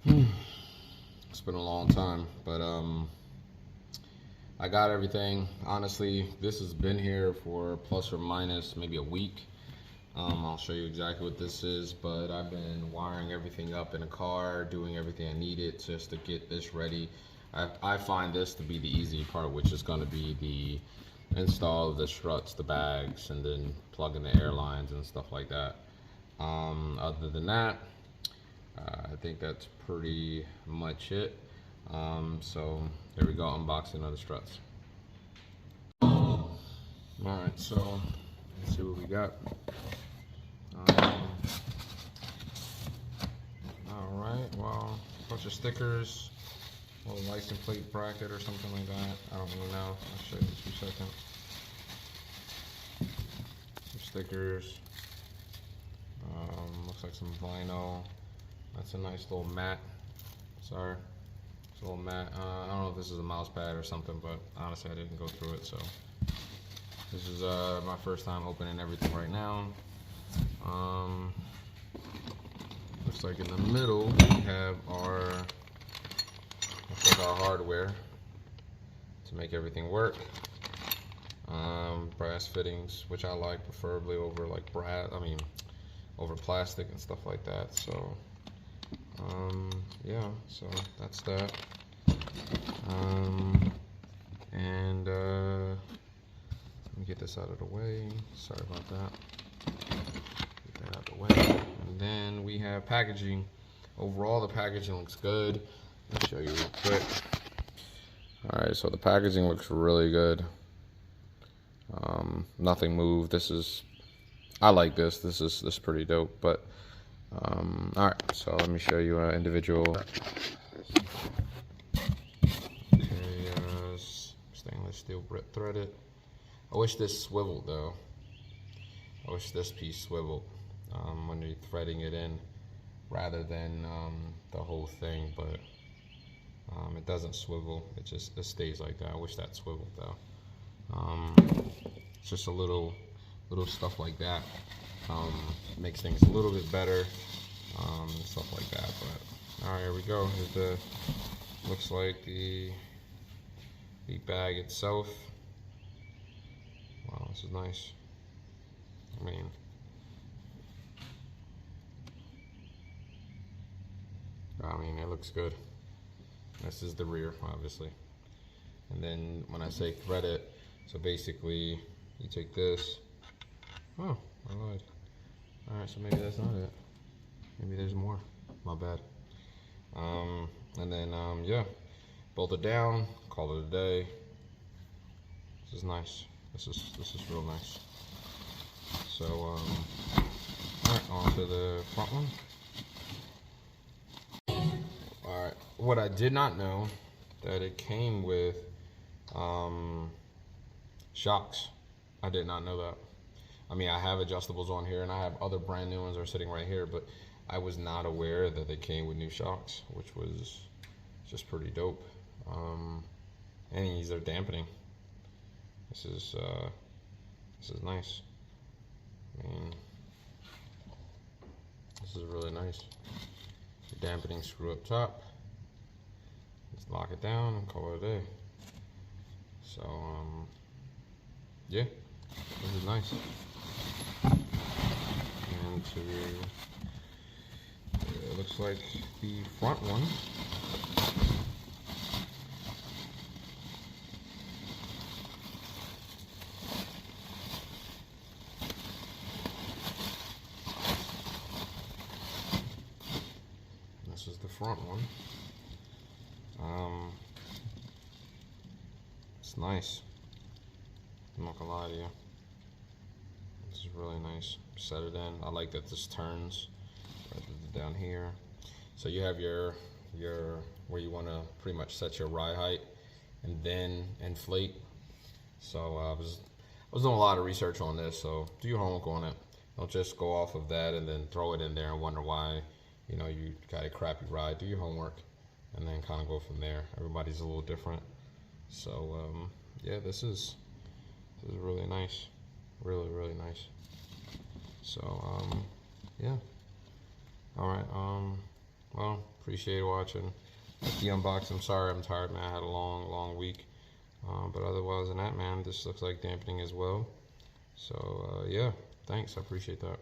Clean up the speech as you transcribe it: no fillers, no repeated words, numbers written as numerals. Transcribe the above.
It's been a long time, but I got everything. Honestly, this has been here for plus or minus maybe a week. I'll show you exactly what this is, but I've been wiring everything up in a car, doing everything I needed just to get this ready. I find this to be the easy part, which is going to be the install of the struts, the bags, and then plugging the airlines and stuff like that. Other than that, I think that's pretty much it. So here we go, unboxing of the struts. Alright, so let's see what we got. Alright, well, a bunch of stickers, a little license plate bracket or something like that. I don't really know. I'll show you in 2 seconds. Some stickers. Looks like some vinyl. That's a nice little mat. Sorry. It's a little mat. I don't know if this is a mouse pad or something, but honestly I didn't go through it, so. This is my first time opening everything right now. Looks like in the middle we have our hardware to make everything work. Brass fittings, which I like preferably over like over plastic and stuff like that. So yeah, so that's that. And let me get this out of the way. Sorry about that. Get that out of the way. And then we have packaging. Overall, the packaging looks good. Let me show you real quick. Alright, so the packaging looks really good. Nothing moved. I like this. This is pretty dope. But alright, so let me show you individual. Okay, stainless steel threaded. I wish this swiveled though. I wish this piece swiveled when you're threading it in, rather than the whole thing. But it doesn't swivel. It stays like that. I wish that swiveled though. It's just a little stuff like that. Makes things a little bit better. Stuff like that. But all right, here we go. Here's the looks like the bag itself. Wow, this is nice. I mean, it looks good. This is the rear, obviously. And then when I say thread it, so basically you take this. Oh, I lied. All right, so maybe that's not it. Maybe there's more. My bad. And then yeah, bolt it down. Call it a day. This is nice. This is real nice. So all right, on to the front one. All right, what I did not know that it came with shocks. I did not know that. I mean, I have adjustables on here, and I have other brand new ones that are sitting right here, but I was not aware that they came with new shocks, which was just pretty dope. And these are dampening. This is nice. I mean, this is really nice. The dampening screw up top. Let's lock it down and call it a day. So yeah, this is nice. And it looks like the front one. This is the front one. It's nice. I'm not gonna lie to you. This is really nice. Set it in. I like that this turns rather than down here. So you have your where you want to pretty much set your ride height and then inflate. So I was doing a lot of research on this. So do your homework on it. Don't just go off of that and then throw it in there and wonder why you got a crappy ride. Do your homework and then kind of go from there. Everybody's a little different. So yeah, this is really nice, really nice. So yeah, all right. Well, Appreciate watching. That's the unboxing. I'm sorry I'm tired, man. I had a long week. But otherwise than that, man, this looks like dampening as well. So, yeah, thanks. I appreciate that.